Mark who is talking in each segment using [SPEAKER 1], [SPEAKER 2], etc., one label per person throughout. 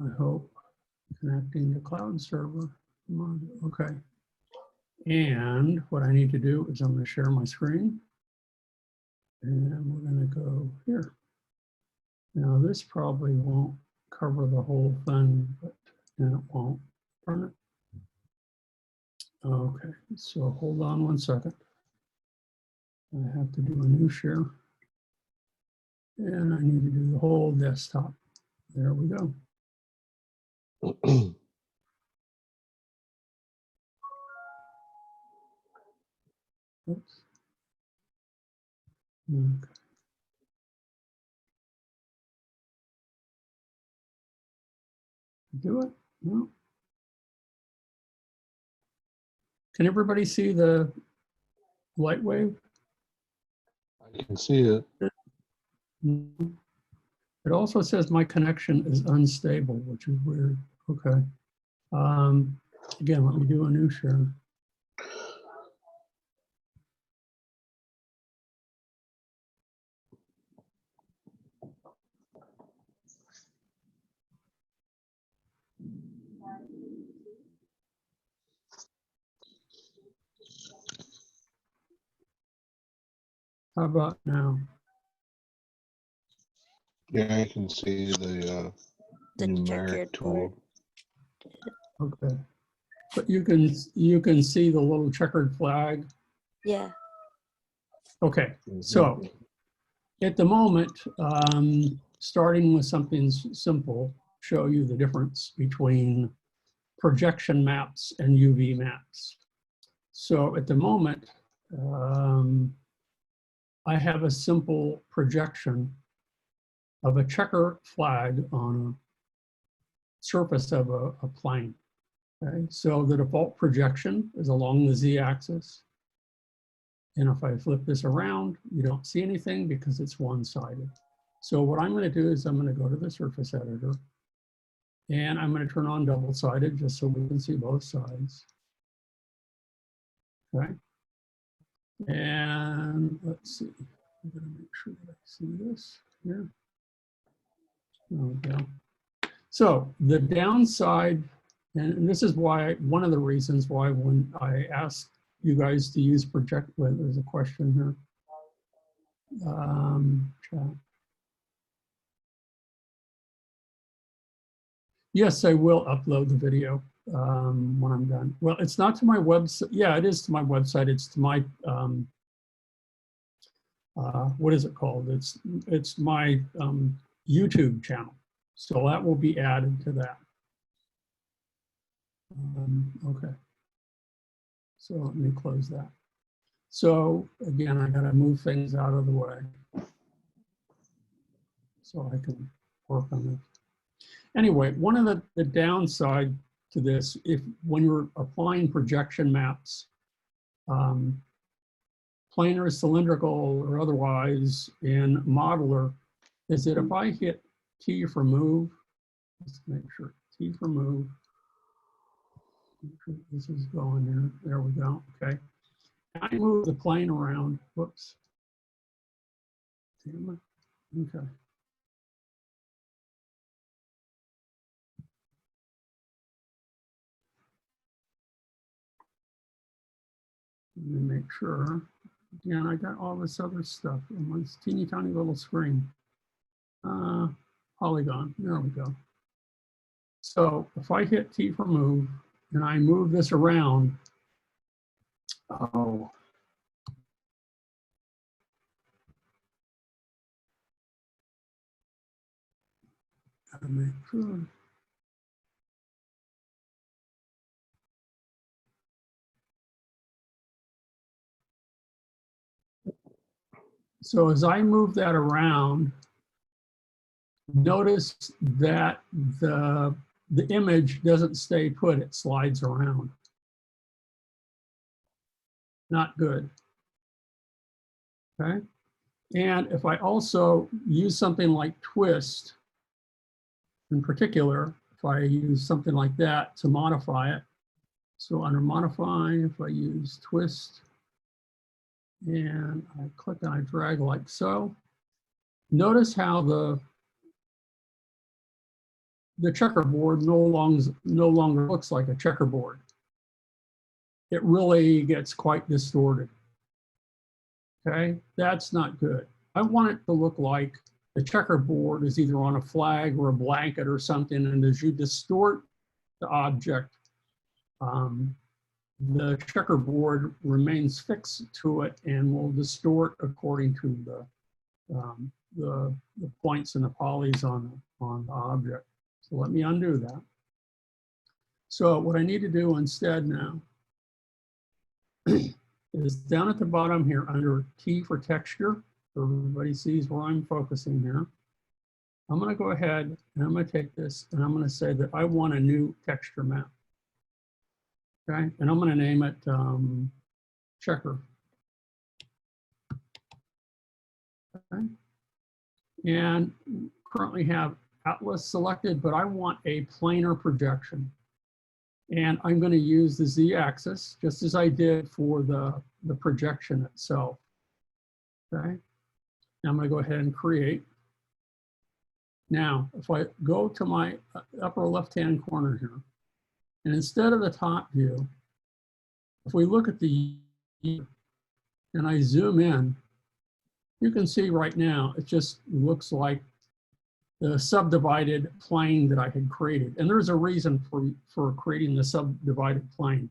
[SPEAKER 1] I hope. Connecting to cloud server. Come on. Okay. And what I need to do is I'm going to share my screen. And we're going to go here. Now this probably won't cover the whole thing, but then it won't burn it. Okay, so hold on one second. I have to do a new share. And I need to do the whole desktop. There we go. Oops. Okay. Do it? No. Can everybody see the light wave?
[SPEAKER 2] I can see it.
[SPEAKER 1] It also says my connection is unstable, which is weird. Okay. Again, let me do a new share. How about now?
[SPEAKER 2] Yeah, I can see the numeric
[SPEAKER 3] checkerboard.
[SPEAKER 2] tool.
[SPEAKER 1] Okay. But you can see the little checkered flag.
[SPEAKER 3] Yeah.
[SPEAKER 1] Okay. So at the moment, starting with something simple, show you the difference between projection maps and UV maps. So at the moment, I have a simple projection of a checker flag on a surface of a plane. Okay, so the default projection is along the z-axis. And if I flip this around, you don't see anything because it's one-sided. So what I'm going to do is I'm going to go to the surface editor and I'm going to turn on double-sided just so we can see both sides. Okay. And let's see. I'm going to make sure that I see this here. There we go. So the downside, and this is why, one of the reasons why when I asked you guys to use project, well, there's a question here. Chat. Yes, I will upload the video when I'm done. Well, it's not to my website. Yeah, it is to my website. It's to my, what is it called? It's my YouTube channel. So that will be added to that. Okay. So let me close that. So again, I gotta move things out of the way so I can work on this. Anyway, one of the downside to this, when you're applying projection maps, planar, cylindrical, or otherwise in modeler, is that if I hit T for move, let's make sure T for move. Make sure this is going there. There we go. Okay. I move the plane around. Whoops. Damn it. Okay. Let me make sure. Again, I got all this other stuff on this teeny tiny little screen. Polygon. There we go. So if I hit T for move and I move this around, oh. Gotta make sure. So as I move that around, notice that the image doesn't stay put, it slides around. Not good. Okay. And if I also use something like twist, in particular, if I use something like that to modify it, so under modify, if I use twist and I click and I drag like so, notice how the checkerboard no longer looks like a checkerboard. It really gets quite distorted. Okay, that's not good. I want it to look like the checkerboard is either on a flag or a blanket or something, and as you distort the object, the checkerboard remains fixed to it and will distort according to the points and the polys on the object. So let me undo that. So what I need to do instead now is down at the bottom here under T for texture, so everybody sees where I'm focusing here. I'm going to go ahead and I'm going to take this and I'm going to say that I want a new texture map. Okay, and I'm going to name it checker. Okay, and currently have Atlas selected, but I want a planar projection. And I'm going to use the z-axis just as I did for the projection itself. Okay, now I'm going to go ahead and create. Now, if I go to my upper left-hand corner here, and instead of the top view, if we look at the year and I zoom in, you can see right now, it just looks like the subdivided plane that I had created. And there's a reason for creating the subdivided plane.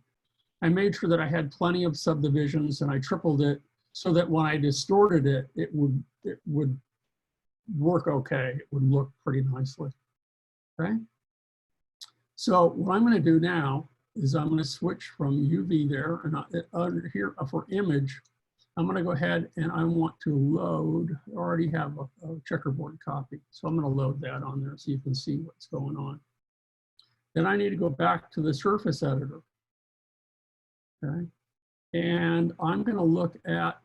[SPEAKER 1] I made sure that I had plenty of subdivisions and I tripled it so that when I distorted it, it would work okay. It would look pretty nicely, okay? So what I'm going to do now is I'm going to switch from UV there and here for image, I'm going to go ahead and I want to load. I already have a checkerboard copy, so I'm going to load that on there so you can see what's going on. Then I need to go back to the surface editor, okay? And I'm going to look at,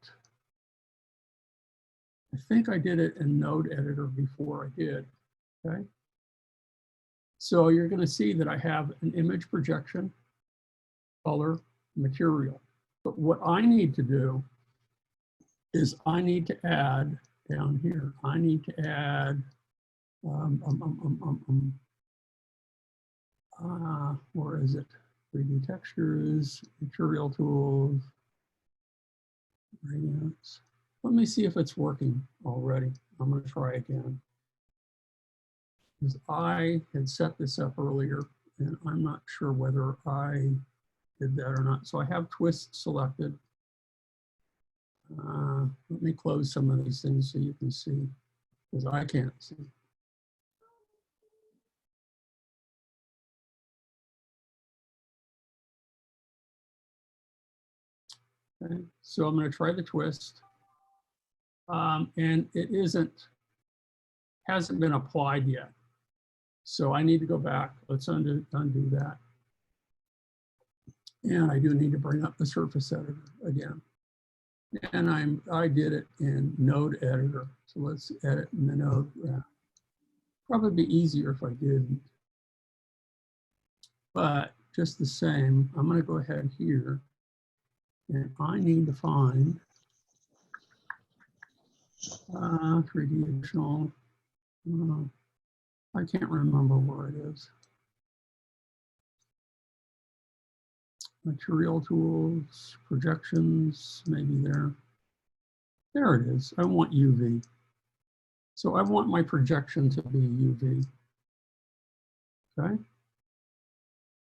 [SPEAKER 1] I think I did it in node editor before I did, okay? So you're going to see that I have an image projection, color, material. But what I need to do is I need to add down here, I need to add, where is it? 3D textures, material tools, gradients. Let me see if it's working already. I'm going to try again. Because I had set this up earlier and I'm not sure whether I did that or not. So I have twist selected. Let me close some of these things so you can see, because I can't see. Okay, so I'm going to try the twist. And it hasn't been applied yet. So I need to go back. Let's undo that. And I do need to bring up the surface editor again. And I did it in node editor. So let's edit in the node. Probably be easier if I didn't. But just the same, I'm going to go ahead here. And I need to find 3D additional. I can't remember where it is. Material tools, projections, maybe there. There it is. I want UV. So I want my projection to be UV. Okay.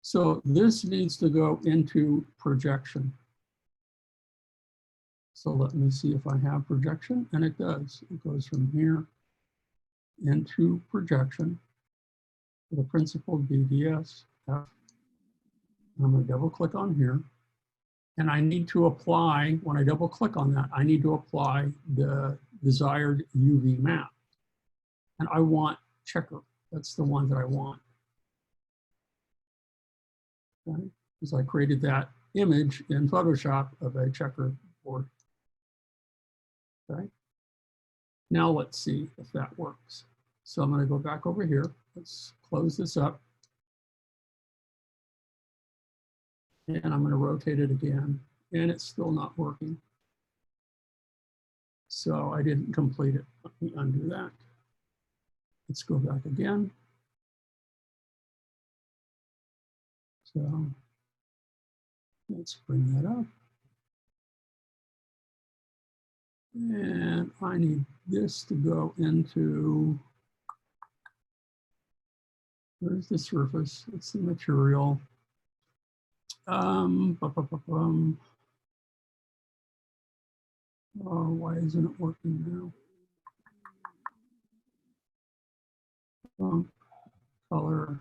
[SPEAKER 1] So this needs to go into projection. So let me see if I have projection, and it does. It goes from here into projection, the principled BDS. I'm going to double click on here. And I need to apply, when I double click on that, I need to apply the desired UV map. And I want checker. That's the one that I want. Okay. Because I created that image in Photoshop of a checkerboard. Okay. Now let's see if that works. So I'm going to go back over here. Let's close this up. And I'm going to rotate it again. And it's still not working. So I didn't complete it. Let me undo that. Let's go back again. So let's bring that up. And I need this to go into, where's the surface? It's the material. Oh, why isn't it working now? Color.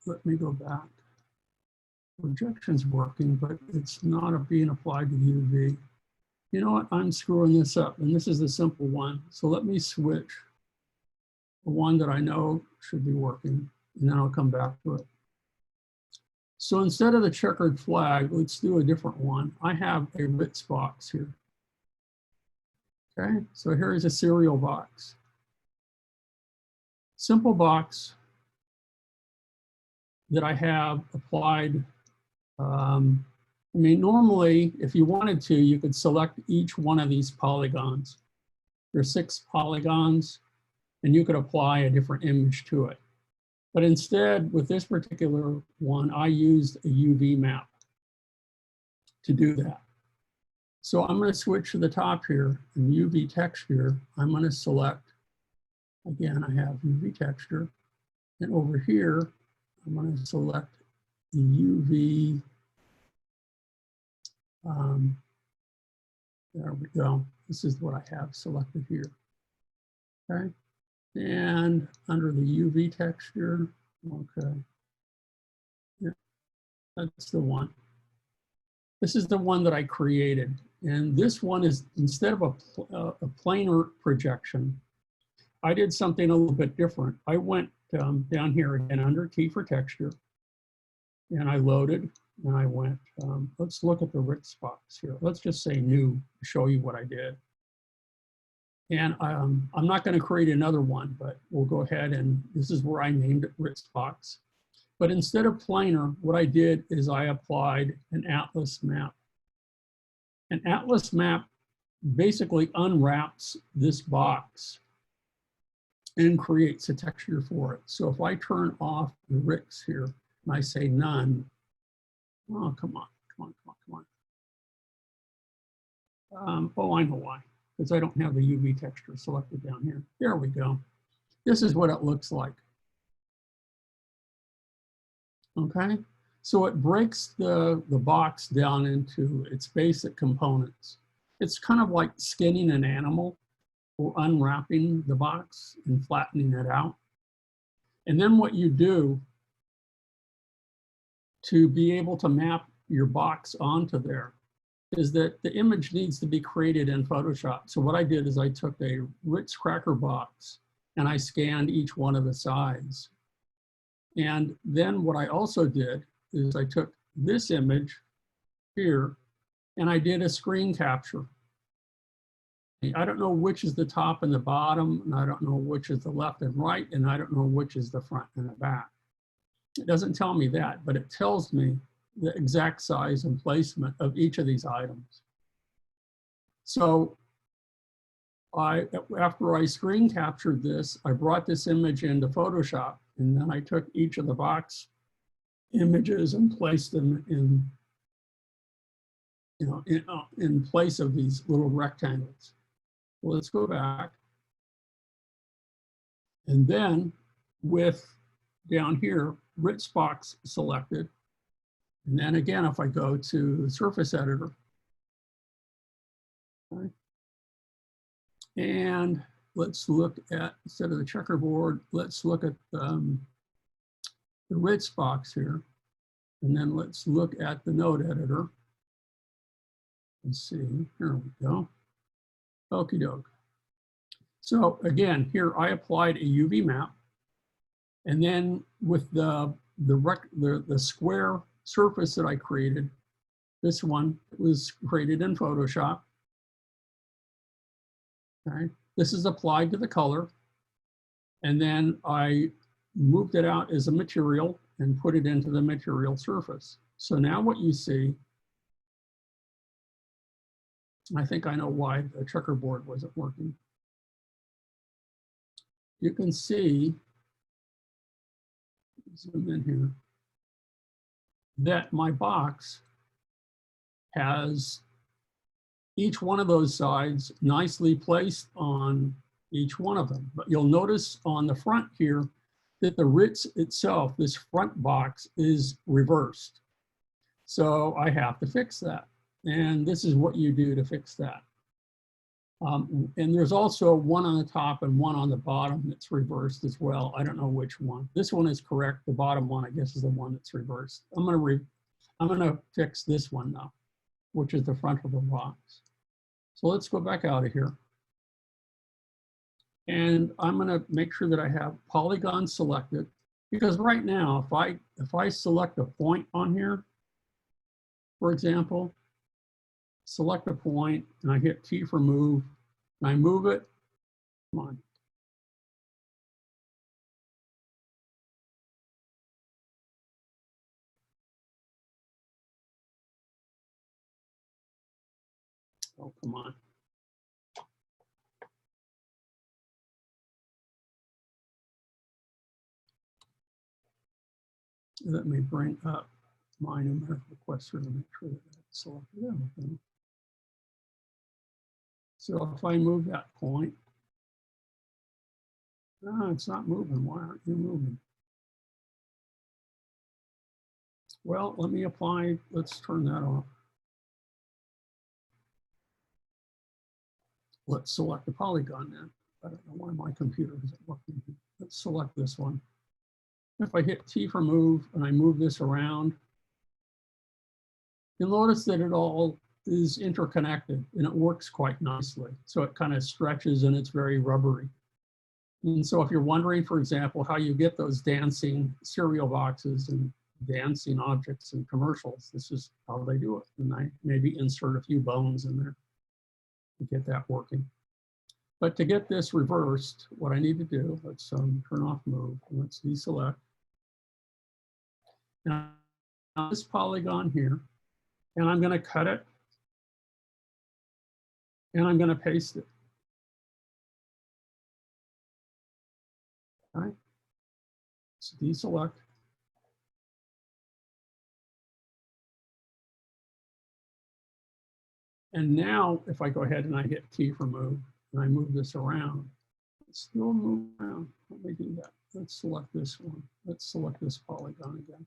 [SPEAKER 1] Let me go back. Projection's working, but it's not being applied to the UV. You know what? I'm screwing this up, and this is the simple one. So let me switch the one that I know should be working, and then I'll come back to it. So instead of the checkered flag, let's do a different one. I have a Ritz box here. Okay, so here's a serial box. Simple box that I have applied. I mean, normally, if you wanted to, you could select each one of these polygons. There's 6 polygons, and you could apply a different image to it. But instead, with this particular one, I used a UV map to do that. So I'm going to switch to the top here, and UV texture, I'm going to select, again, I have UV texture, and over here, I'm going to select the UV, there we go. This is what I have selected here, okay? And under the UV texture, okay, yeah, that's the one. This is the one that I created. And this one is, instead of a planar projection, I did something a little bit different. I went down here again under T for texture, and I loaded, and I went, let's look at the Ritz box here. Let's just say new to show you what I did. And I'm not going to create another one, but we'll go ahead, and this is where I named it Ritz box. But instead of planar, what I did is I applied an atlas map. An atlas map basically unwraps this box and creates a texture for it. So if I turn off the Ritz here and I say none, oh, come on. Oh, I know why, because I don't have the UV texture selected down here. There we go. This is what it looks like. Okay, so it breaks the box down into its basic components. It's kind of like skinning an animal or unwrapping the box and flattening it out. And then what you do to be able to map your box onto there is that the image needs to be created in Photoshop. So what I did is I took a Ritz cracker box and I scanned each one of the sides. And then what I also did is I took this image here and I did a screen capture. I don't know which is the top and the bottom, and I don't know which is the left and right, and I don't know which is the front and the back. It doesn't tell me that, but it tells me the exact size and placement of each of these items. So after I screen captured this, I brought this image into Photoshop, and then I took each of the box images and placed them in, in place of these little rectangles. Well, let's go back. And then with down here, Ritz box selected. And then again, if I go to the surface editor, okay, and let's look at, instead of the checkerboard, let's look at the Ritz box here. And then let's look at the node editor. Let's see, here we go. Okie doke. So again, here I applied a UV map. And then with the square surface that I created, this one was created in Photoshop. Okay, this is applied to the color. And then I moved it out as a material and put it into the material surface. So now what you see, I think I know why the checkerboard wasn't working. You can see, zoom in here, that my box has each one of those sides nicely placed on each one of them. But you'll notice on the front here that the Ritz itself, this front box, is reversed. So I have to fix that. And this is what you do to fix that. And there's also one on the top and one on the bottom that's reversed as well. I don't know which one. This one is correct. The bottom one, I guess, is the one that's reversed. I'm gonna fix this one now, which is the front of the box. So let's go back out of here. And I'm gonna make sure that I have polygon selected, because right now, if I select a point on here, for example, select a point and I hit T for move and I move it, come on. Oh, come on. Let me bring up my numerical cluster to make sure that it's selected everything. So if I move that point, no, it's not moving. Why aren't you moving? Well, let me apply, let's turn that off. Let's select the polygon then. I don't know why my computer isn't working. Let's select this one. If I hit T for move and I move this around, you'll notice that it all is interconnected and it works quite nicely. So it kind of stretches and it's very rubbery. And so if you're wondering, for example, how you get those dancing cereal boxes and dancing objects in commercials, this is how they do it. And I maybe insert a few bones in there to get that working. But to get this reversed, what I need to do, let's turn off move, and let's deselect. Now this polygon here, and I'm going to cut it, and I'm going to paste it. Okay, so deselect. And now if I go ahead and I hit T for move, and I move this around, it's still move around. Let me do that. Let's select this one. Let's select this polygon again.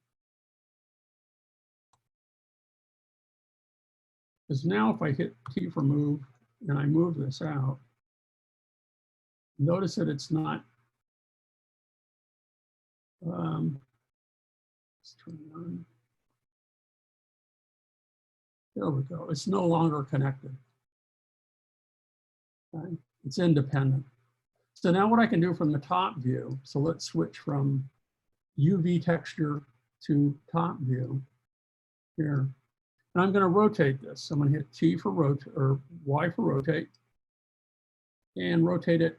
[SPEAKER 1] Because now if I hit T for move and I move this out, notice that it's not, let's turn it on. There we go. It's no longer connected. Okay. It's independent. So now what I can do from the top view, so let's switch from UV texture to top view here. And I'm going to rotate this. I'm going to hit T for rotate, or Y for rotate, and rotate it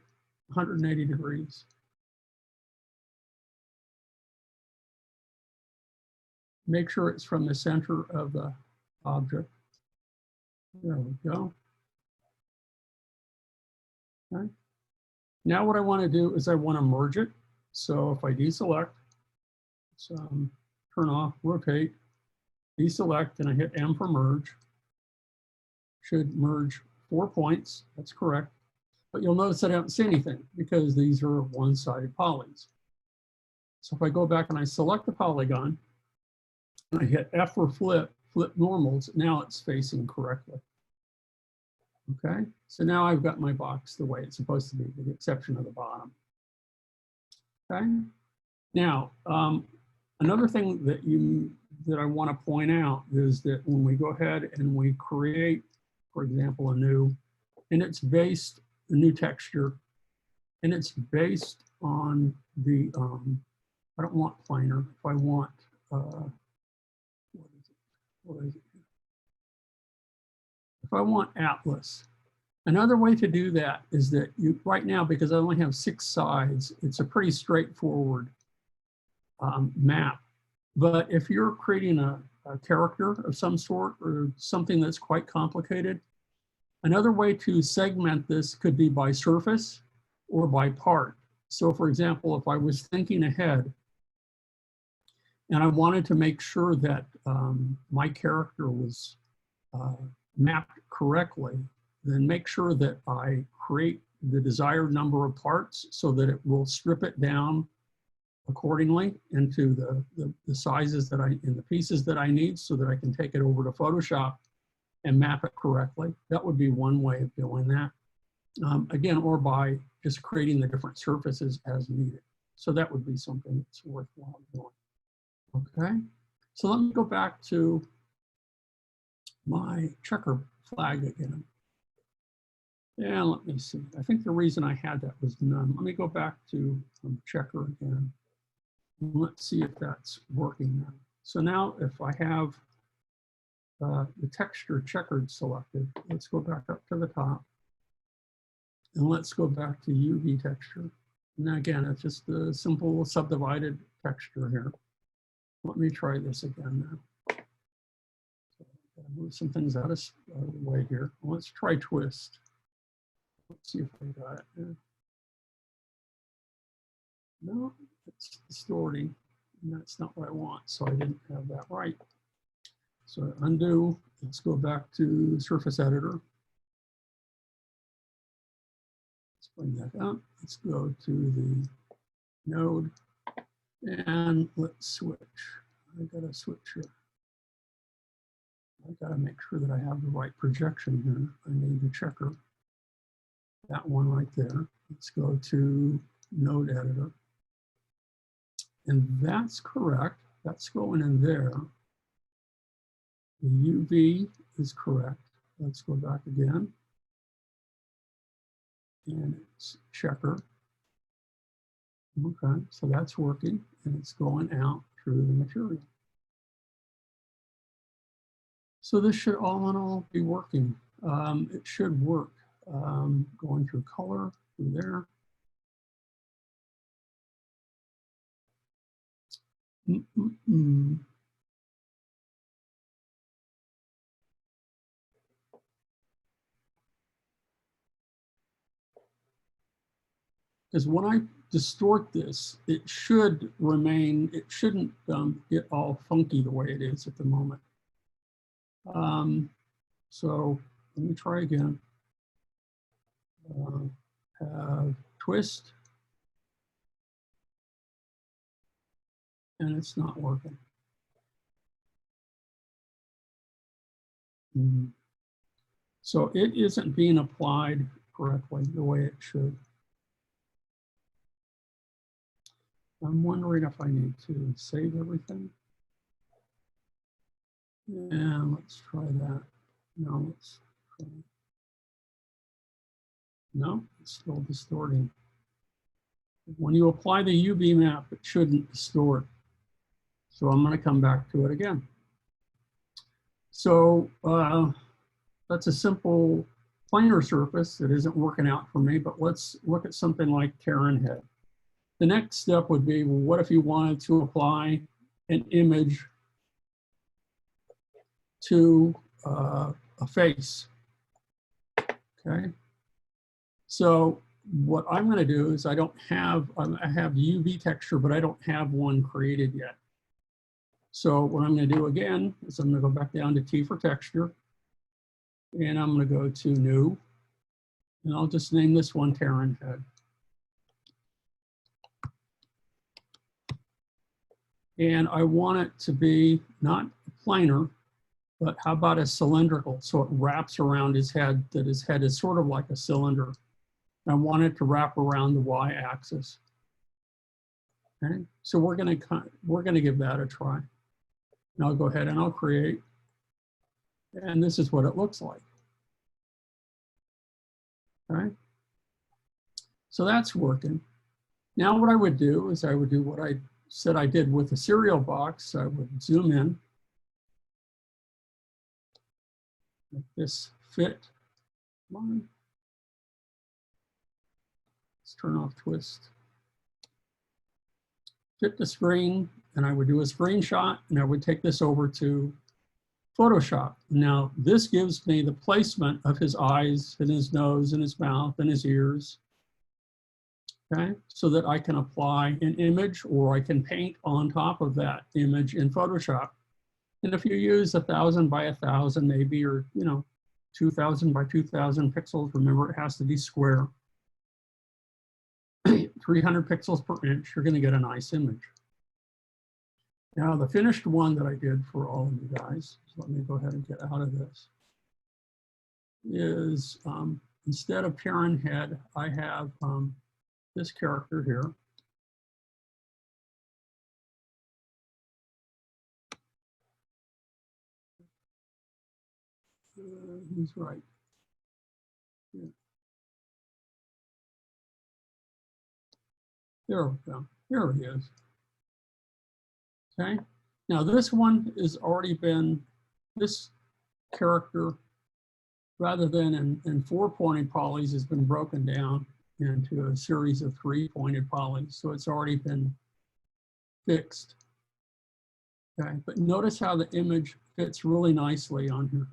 [SPEAKER 1] 180 degrees. Make sure it's from the center of the object. There we go. Okay. Now what I want to do is I want to merge it. So if I deselect, turn off, rotate, deselect, and I hit M for merge. Should merge 4 points. That's correct. But you'll notice that I don't see anything because these are one-sided polys. So if I go back and I select the polygon, and I hit F for flip normals, now it's facing correctly. Okay, so now I've got my box the way it's supposed to be, with the exception of the bottom. Okay, now another thing that I want to point out is that when we go ahead and we create, for example, a new texture, and it's based on the I don't want planar. If I want what is it? If I want Atlas, another way to do that is that right now, because I only have 6 sides, it's a pretty straightforward map. But if you're creating a a character of some sort or something that's quite complicated. Another way to segment this could be by surface or by part. So for example, if I was thinking ahead and I wanted to make sure that my character was mapped correctly, then make sure that I create the desired number of parts so that it will strip it down accordingly into the sizes that in the pieces that I need so that I can take it over to Photoshop and map it correctly. That would be one way of doing that. Again, or by just creating the different surfaces as needed. So that would be something that's worthwhile doing. Okay, so let me go back to my checker flag again. And let me see, I think the reason I had that was none. Let me go back to checker again. Let's see if that's working now. So now if I have the texture checkered selected, let's go back up to the top. And let's go back to UV texture. And again, it's just a simple subdivided texture here. Let me try this again now. So move some things out of the way here. Let's try twist. Let's see if I got it. Yeah. No, it's distorting. And that's not what I want. So I didn't have that right. So undo. Let's go back to surface editor. Let's bring that up. Let's go to the node and let's switch. I gotta switch here. I gotta make sure that I have the right projection here. I need the checker. That one right there. Let's go to node editor. And that's correct. That's going in there. The UV is correct. Let's go back again. And it's checker. Okay, so that's working and it's going out through the material. So this should all in all be working. It should work. Going through color through there. Because when I distort this, it should remain, it shouldn't get all funky the way it is at the moment. So let me try again. Have twist. And it's not working. So it isn't being applied correctly the way it should. I'm wondering if I need to save everything. And let's try that. No, let's try. No, it's still distorting. When you apply the UV map, it shouldn't distort. So I'm going to come back to it again. So that's a simple planar surface that isn't working out for me, but let's look at something like Terran Head. The next step would be, well, what if you wanted to apply an image to a face? Okay. So what I'm going to do is I have UV texture, but I don't have one created yet. So what I'm going to do again is I'm going to go back down to T for texture, and I'm going to go to new, and I'll just name this one Terran Head. And I want it to be not planar, but how about a cylindrical? So it wraps around his head, that his head is sort of like a cylinder. I want it to wrap around the y-axis. Okay, so we're gonna give that a try. And I'll go ahead and I'll create, and this is what it looks like. Okay, so that's working. Now what I would do is I would do what I said I did with the serial box. I would zoom in, make this fit line. Let's turn off twist. fit the screen, and I would do a screenshot, and I would take this over to Photoshop. Now, this gives me the placement of his eyes and his nose and his mouth and his ears, okay? So that I can apply an image, or I can paint on top of that image in Photoshop. And if you use 1,000 by 1,000 maybe, or 2,000 by 2,000 pixels, remember it has to be square. 300 pixels per inch, you're gonna get a nice image. Now the finished one that I did for all of you guys, so let me go ahead and get out of this, is instead of Terran Head, I have this character here. He's right. Yeah. There we go. There he is. Okay. Now this one has already been, this character, rather than in 4-pointed polys, has been broken down into a series of 3-pointed polys. So it's already been fixed. Okay. But notice how the image fits really nicely on here.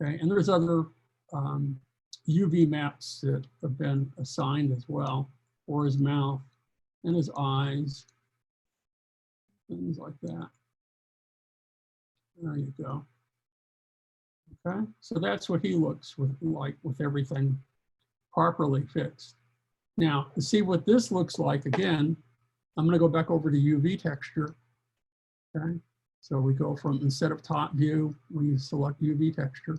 [SPEAKER 1] Okay. And there's other UV maps that have been assigned as well, for his mouth and his eyes, things like that. There you go. Okay, so that's what he looks like with everything properly fixed. Now, to see what this looks like, again, I'm going to go back over to UV texture. Okay, so we go from, instead of top view, we select UV texture.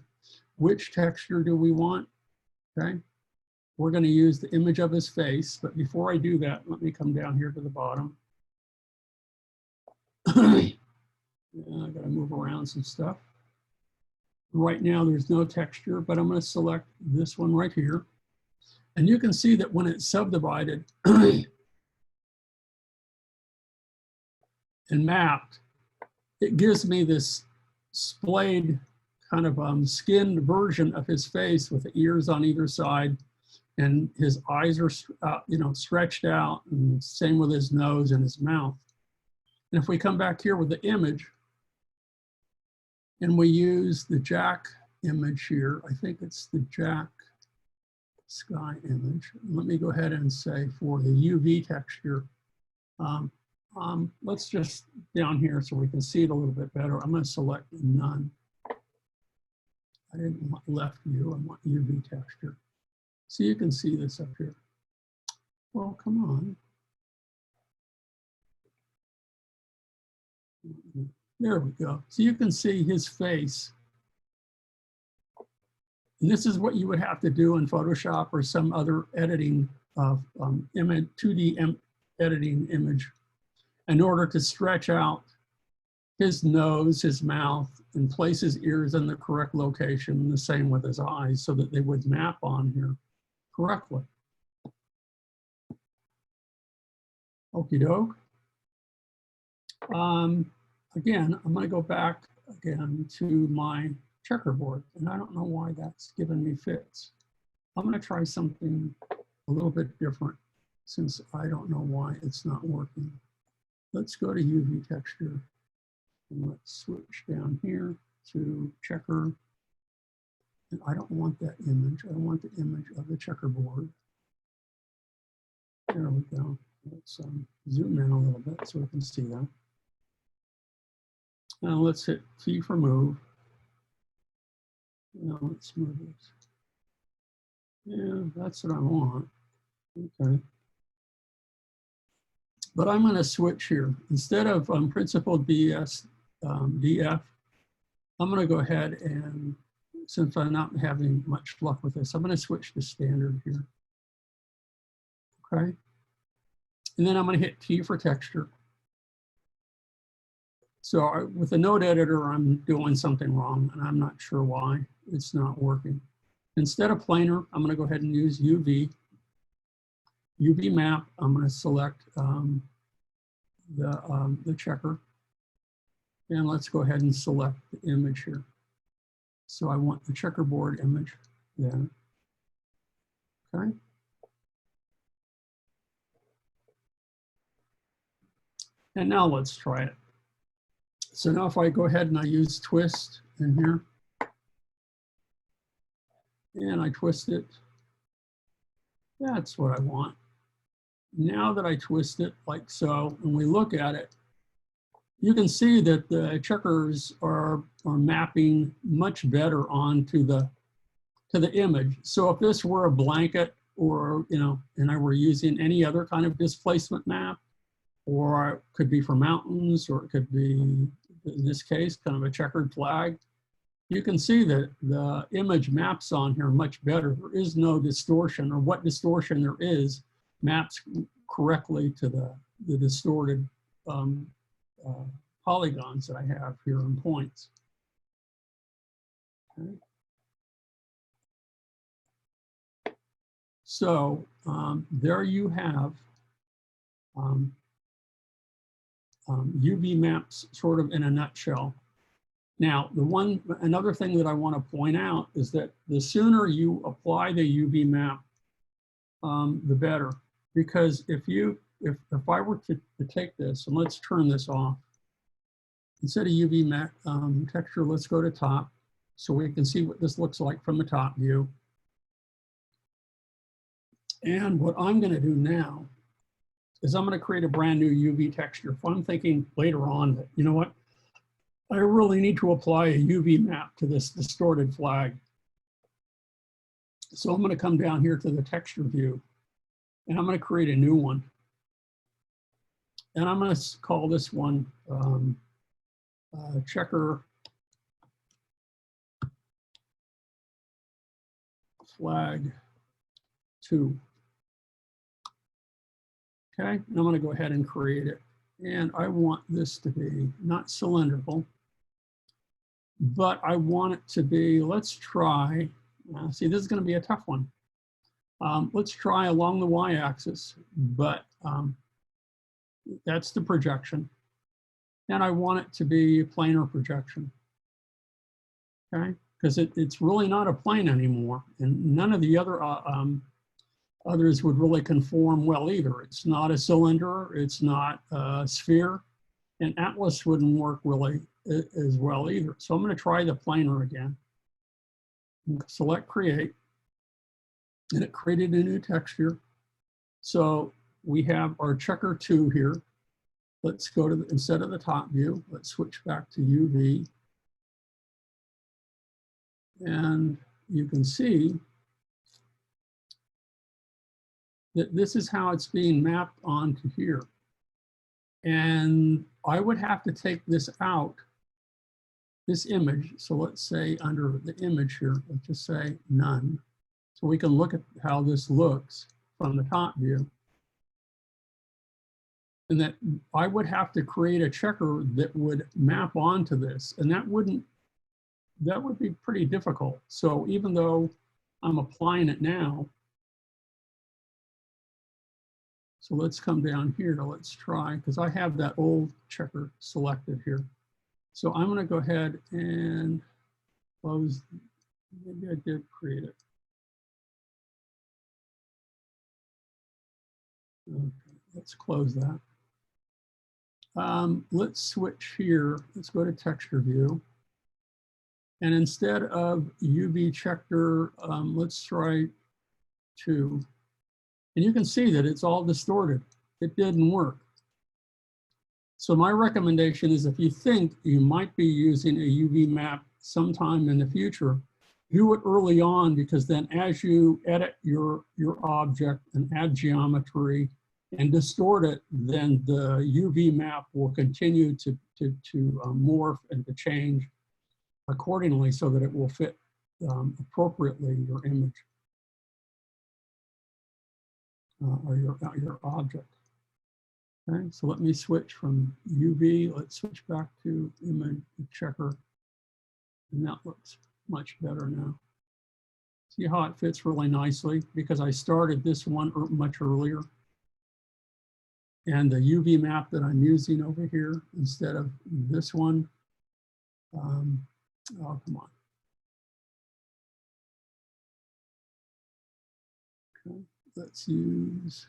[SPEAKER 1] Which texture do we want? Okay, we're going to use the image of his face, but before I do that, let me come down here to the bottom. Yeah, I got to move around some stuff. Right now, there's no texture, but I'm going to select this one right here. And you can see that when it's subdivided and mapped, it gives me this splayed kind of skinned version of his face with the ears on either side, and his eyes are stretched out, and same with his nose and his mouth. And if we come back here with the image, and we use the Jack image here, I think it's the Jack sky image. Let me go ahead and say for the UV texture, let's just down here so we can see it a little bit better. I'm going to select none. I didn't want left view, I want UV texture. So you can see this up here. Well, come on. There we go. So you can see his face. And this is what you would have to do in Photoshop or some other editing of image, 2D editing image, in order to stretch out his nose, his mouth, and place his ears in the correct location, the same with his eyes, so that they would map on here correctly. Okie doke. Again, I'm going to go back again to my checkerboard, and I don't know why that's given me fits. I'm going to try something a little bit different since I don't know why it's not working. Let's go to UV texture, and let's switch down here to checker. And I don't want that image. I want the image of the checkerboard. There we go. Let's zoom in a little bit so we can see that. Now let's hit T for move. Now let's move this. Yeah, that's what I want. Okay. But I'm going to switch here. Instead of principled DF, I'm going to go ahead and, since I'm not having much luck with this, I'm going to switch to standard here. Okay. And then I'm going to hit T for texture. So with the node editor, I'm doing something wrong, and I'm not sure why it's not working. Instead of planar, I'm going to go ahead and use UV. UV map, I'm going to select the checker. And let's go ahead and select the image here. So I want the checkerboard image there. Okay. And now let's try it. So now if I go ahead and I use twist in here, and I twist it, that's what I want. Now that I twist it like so, and we look at it, you can see that the checkers are mapping much better onto the image. So if this were a blanket, or and I were using any other kind of displacement map, or it could be for mountains, or it could be, in this case, kind of a checkered flag, you can see that the image maps on here much better. There is no distortion, or what distortion there is maps correctly to the distorted polygons that I have here in points. Okay. So there you have UV maps sort of in a nutshell. Now, another thing that I want to point out is that the sooner you apply the UV map, the better. Because if I were to take this, and let's turn this off, instead of UV map texture, let's go to top, so we can see what this looks like from the top view. And what I'm going to do now is I'm going to create a brand new UV texture. If I'm thinking later on that, you know what, I really need to apply a UV map to this distorted flag. So I'm going to come down here to the texture view, and I'm going to create a new one. And I'm going to call this one checker flag 2. Okay, and I'm going to go ahead and create it. And I want this to be not cylindrical, but I want it to be, let's try, see, this is going to be a tough one. Let's try along the y-axis, but that's the projection. And I want it to be a planar projection, okay? Because it's really not a plane anymore, and none of the other others would really conform well either. It's not a cylinder, it's not a sphere, and Atlas wouldn't work really as well either. So I'm going to try the planar again. Select create, and it created a new texture. So we have our checker 2 here. Let's go to instead of the top view, let's switch back to UV. And you can see that this is how it's being mapped onto here. And I would have to take this out, this image. So let's say under the image here, let's just say none. So we can look at how this looks from the top view. And that I would have to create a checker that would map onto this. And that would be pretty difficult. So even though I'm applying it now, so let's come down here to let's try, because I have that old checker selected here. So I'm going to go ahead and close, maybe I did create it. Okay, let's close that. Let's switch here. Let's go to texture view. And instead of UV checker, let's try 2. And you can see that it's all distorted. It didn't work. So my recommendation is if you think you might be using a UV map sometime in the future, do it early on, because then as you edit your object and add geometry and distort it, then the UV map will continue to morph and to change accordingly so that it will fit appropriately your image or your object. Okay, so let me switch from UV. Let's switch back to image checker, and that looks much better now. See how it fits really nicely, because I started this one much earlier. And the UV map that I'm using over here instead of this one, oh, come on. Okay, let's use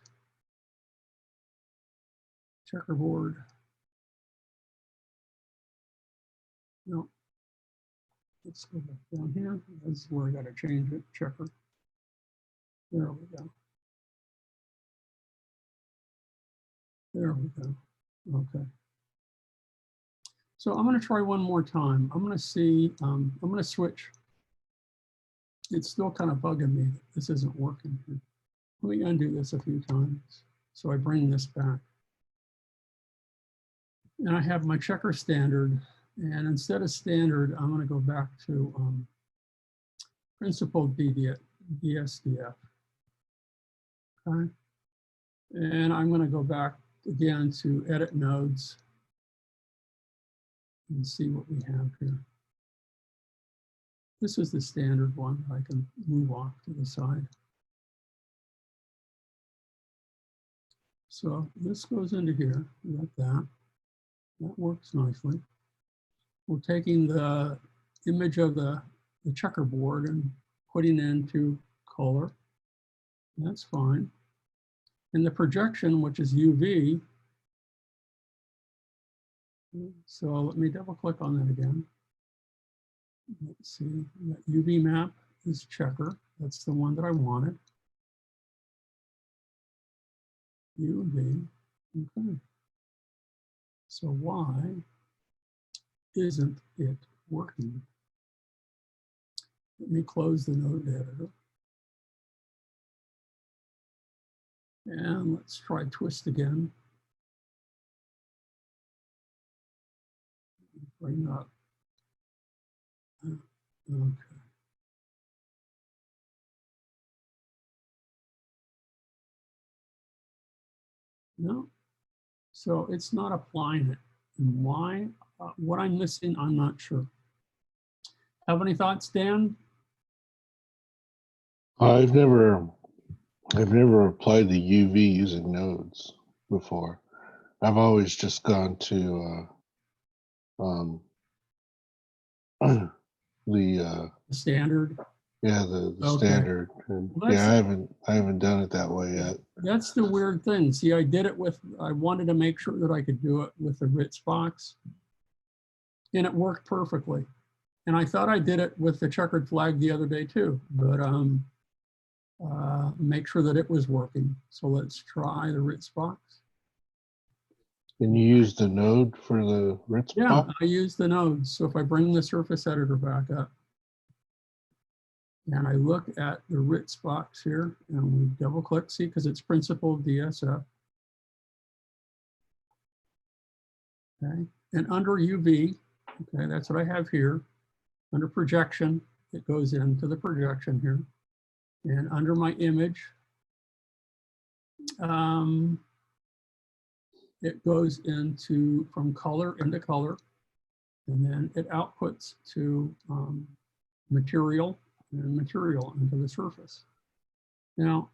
[SPEAKER 1] Checkerboard. No. Let's go back down here. This is where I got to change it. Checker. There we go. There we go. Okay. So I'm going to try one more time. I'm going to see, I'm going to switch. It's still kind of bugging me that this isn't working here. Let me undo this a few times. So I bring this back. And I have my checker standard. And instead of standard, I'm going to go back to principled DSDF. Okay. And I'm going to go back again to edit nodes and see what we have here. This is the standard one. I can move off to the side. So this goes into here. We got that. That works nicely. We're taking the image of the checkerboard and putting it into color. That's fine. And the projection, which is UV. So let me double click on that again. Let's see, that UV map is checker. That's the one that I wanted. UV, okay. So why isn't it working? Let me close the node editor. And let's try twist again. Bring up. Okay. No, so it's not applying it. And why? What I'm missing, I'm not sure. Have any thoughts, Dan?
[SPEAKER 2] I've never applied the UV using nodes before. I've always just gone to the
[SPEAKER 1] Standard.
[SPEAKER 2] yeah, the
[SPEAKER 1] Okay.
[SPEAKER 2] standard. And
[SPEAKER 1] Well,
[SPEAKER 2] yeah, I haven't done it that way yet.
[SPEAKER 1] That's the weird thing. See, I did it with, I wanted to make sure that I could do it with the Ritz box. And it worked perfectly. And I thought I did it with the checkered flag the other day too, but make sure that it was working. So let's try the Ritz box.
[SPEAKER 2] Can you use the node for the Ritz
[SPEAKER 1] Yeah,
[SPEAKER 2] box?
[SPEAKER 1] I use the nodes. So if I bring the surface editor back up and I look at the Ritz box here and we double click, see, because it's principled DSF. Okay, and under UV, okay, that's what I have here. Under projection, it goes into the projection here. And under my image, it goes into from color into color, and then it outputs to material and material into the surface. Now,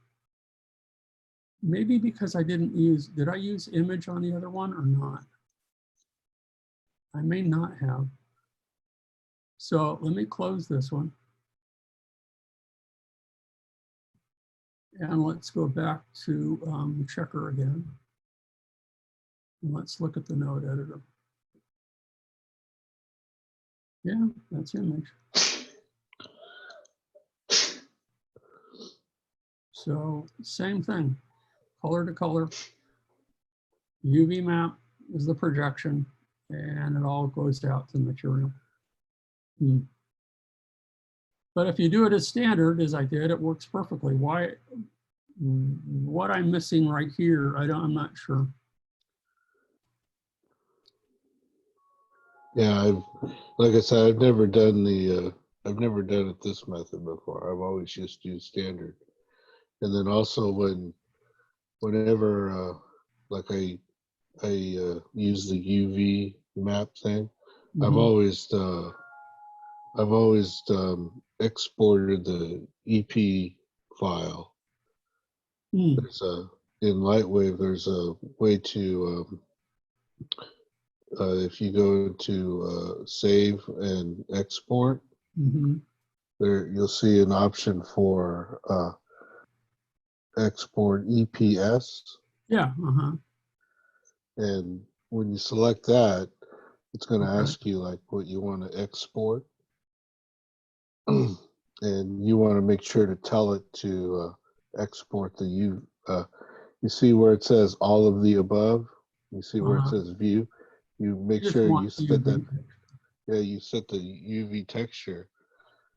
[SPEAKER 1] maybe because I didn't use, did I use image on the other one or not? I may not have. So let me close this one. And let's go back to checker again. And let's look at the node editor. Yeah, that's image. So same thing, color to color. UV map is the projection, and it all goes out to material. But if you do it as standard, as I did, it works perfectly. Why? What I'm missing right here, I'm not sure.
[SPEAKER 2] Yeah, like I said, I've never done it this method before. I've always just used standard. And then also whenever like I use the UV map thing, I've always exported the EP file. There's in Lightwave, there's a way to if you go to save and export, there you'll see an option for export EPS.
[SPEAKER 1] Yeah.
[SPEAKER 2] And when you select that, It's going to
[SPEAKER 1] Okay.
[SPEAKER 2] ask you like what you want to export. And you want to make sure to tell it to export the you see where it says all of the above? You see where it
[SPEAKER 1] Uh-huh.
[SPEAKER 2] says view? You make
[SPEAKER 1] Just
[SPEAKER 2] sure
[SPEAKER 1] want
[SPEAKER 2] you set that,
[SPEAKER 1] UV.
[SPEAKER 2] yeah, you set the UV texture.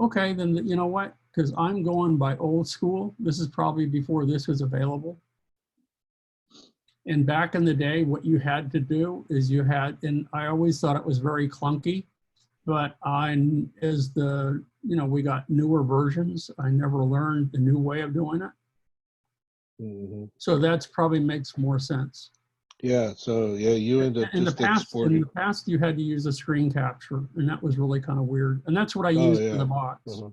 [SPEAKER 1] Okay, then you know what? Because I'm going by old school. This is probably before this was available. And back in the day, what you had to do is you had, and I always thought it was very clunky, but as we got newer versions, I never learned the new way of doing it.
[SPEAKER 2] Mm-hmm.
[SPEAKER 1] So that's probably makes more sense.
[SPEAKER 2] Yeah, so yeah, you end up
[SPEAKER 1] In the
[SPEAKER 2] just
[SPEAKER 1] past,
[SPEAKER 2] exporting.
[SPEAKER 1] you had to use a screen capture, and that was really kind of weird. And that's what I
[SPEAKER 2] Oh
[SPEAKER 1] used for
[SPEAKER 2] yeah.
[SPEAKER 1] the box.
[SPEAKER 2] Uh-huh.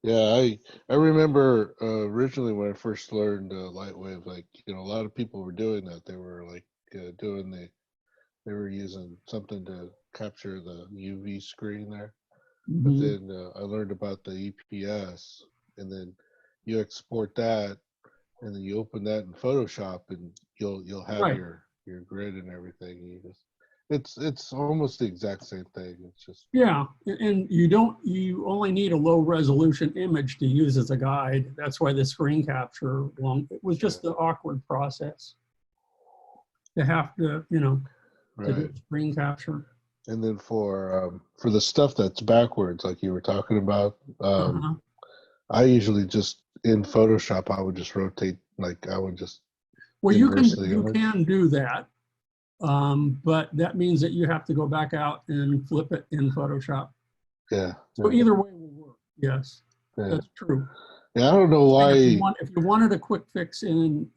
[SPEAKER 2] Yeah, I remember originally when I first learned Lightwave, like a lot of people were doing that. They were like they were using something to capture the UV screen there. But
[SPEAKER 1] Mhm.
[SPEAKER 2] then I learned about the EPS, and then you export that, and then you open that in Photoshop, and you'll have
[SPEAKER 1] Right.
[SPEAKER 2] your grid and everything. You just it's almost the exact same thing. It's just
[SPEAKER 1] Yeah, and you only need a low resolution image to use as a guide. That's why the screen capture it was just the awkward process to have to, to do
[SPEAKER 2] right.
[SPEAKER 1] screen capture.
[SPEAKER 2] And then for the stuff that's backwards, like you were talking about,
[SPEAKER 1] Uh-huh.
[SPEAKER 2] I usually just in Photoshop I would just rotate, like I would just
[SPEAKER 1] Well,
[SPEAKER 2] inverse the
[SPEAKER 1] you
[SPEAKER 2] image.
[SPEAKER 1] can do that, but that means that you have to go back out and flip it in Photoshop.
[SPEAKER 2] Yeah,
[SPEAKER 1] So
[SPEAKER 2] yeah,
[SPEAKER 1] either way will work. Yes,
[SPEAKER 2] yeah.
[SPEAKER 1] that's true.
[SPEAKER 2] Yeah, I don't know
[SPEAKER 1] And
[SPEAKER 2] why.
[SPEAKER 1] if you wanted a quick fix in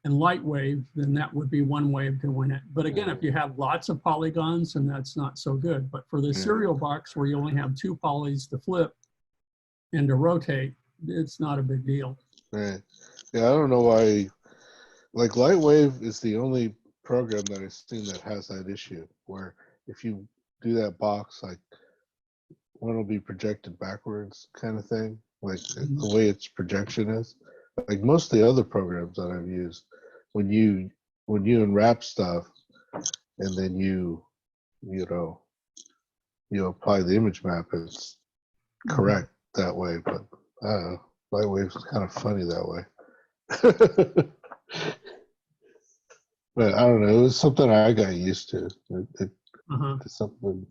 [SPEAKER 1] Lightwave, then that would be one way of doing it. But again, if you have lots of polygons, then that's not so good. But for the
[SPEAKER 2] Yeah.
[SPEAKER 1] serial box where you only have 2 polys to flip and to rotate, it's not a big deal.
[SPEAKER 2] Right. Yeah, I don't know why. Like Lightwave is the only program that I've seen that has that issue where if you do that box, like one will be projected backwards kind of thing, like the way its projection is. Like most of the other programs that I've used, when you unwrap stuff and then you apply the image map, it's correct that way. But Lightwave's kind of funny that way. But I don't know. It was something I got used to. It's something,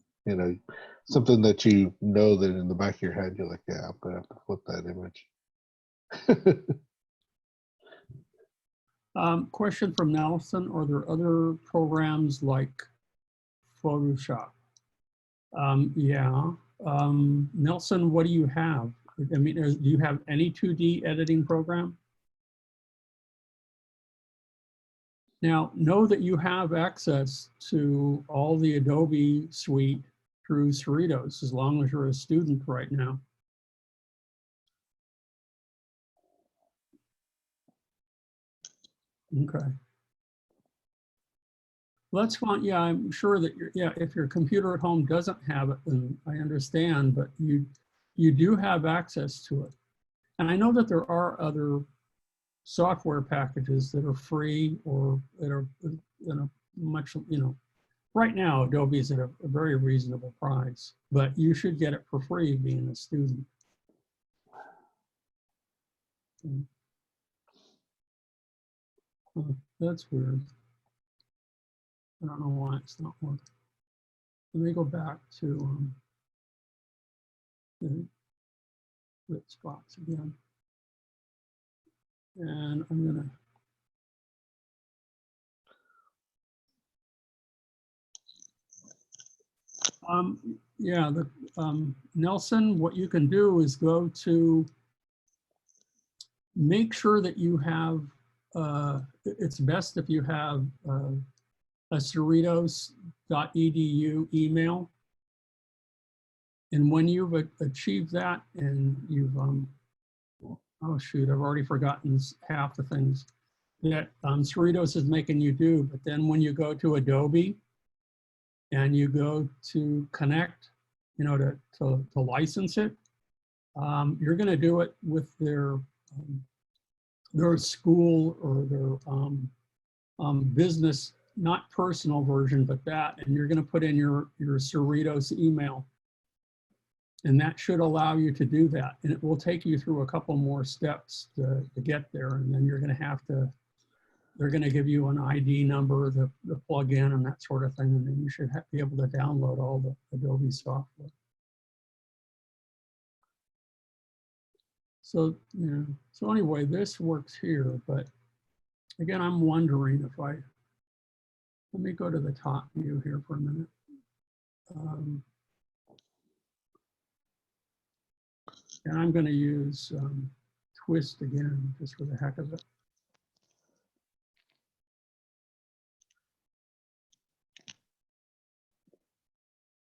[SPEAKER 2] something that that in the back of your head, you're like, yeah, I'm gonna have to flip that image.
[SPEAKER 1] Question from Nelson: are there other programs like Photoshop? Yeah. Nelson, what do you have? I mean, do you have any 2D editing program? Now, know that you have access to all the Adobe suite through Cerritos, as long as you're a student right now. Okay. Well, that's fine. Yeah, I'm sure that if your computer at home doesn't have it, then I understand, but you do have access to it. And I know that there are other software packages that are free or that are much, right now Adobe is at a very reasonable price, but you should get it for free being a student. That's weird. I don't know why it's not working. Let me go back to the lit spots again. And I'm gonna yeah, Nelson, what you can do is go to, make sure that you have, it's best if you have a cerritos.edu email. And when you've achieved that and you've, oh shoot, I've already forgotten half the things that Cerritos is making you do. But then when you go to Adobe and you go to connect, to license it, you're going to do it with their school or their business not personal version, but that, and you're going to put in your Cerritos email. And that should allow you to do that. And it will take you through a couple more steps to get there. And then you're going to have to, they're going to give you an ID number, the plug-in and that sort of thing. And then you should be able to download all the Adobe software. So, yeah. So anyway, this works here. But again, I'm wondering if let me go to the top view here for a minute. And I'm going to use twist again, just for the heck of it.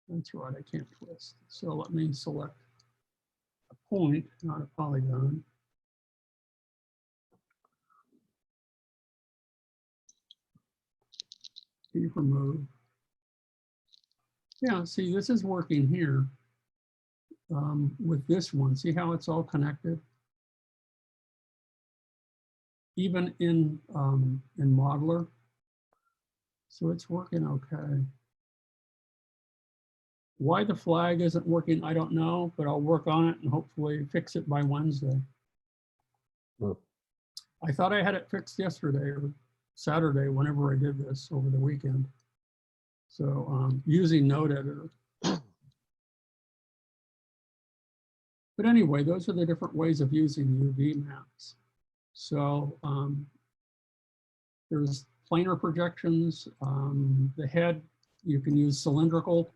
[SPEAKER 1] That's right, I can't twist. So let me select a point, not a polygon. Key remove. Yeah, see, this is working here with this one. See how it's all connected? Even in Modeler. So it's working okay. Why the flag isn't working, I don't know, but I'll work on it and hopefully fix it by Wednesday. I thought I had it fixed yesterday or Saturday, whenever I did this over the weekend. So using Node Editor. But anyway, those are the different ways of using UV maps. So there's planar projections. The head, you can use cylindrical.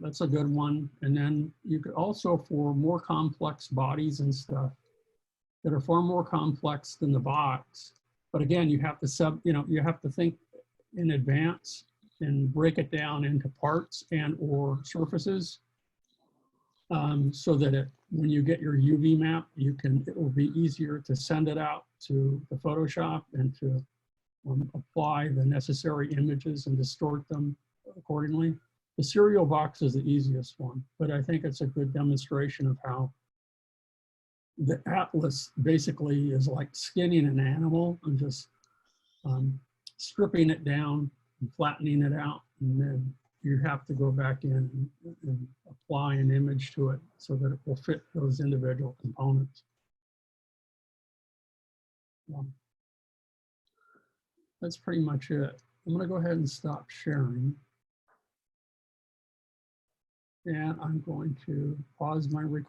[SPEAKER 1] That's a good one. And then you could also, for more complex bodies and stuff that are far more complex than the box. But again, you have to you have to think in advance and break it down into parts and or surfaces. So that when you get your UV map, it will be easier to send it out to the Photoshop and to apply the necessary images and distort them accordingly. The serial box is the easiest one, but I think it's a good demonstration of how the atlas basically is like skinning an animal and just stripping it down and flattening it out, and then you have to go back in and apply an image to it so that it will fit those individual components. That's pretty much it. I'm going to go ahead and stop sharing. And I'm going to pause my recording.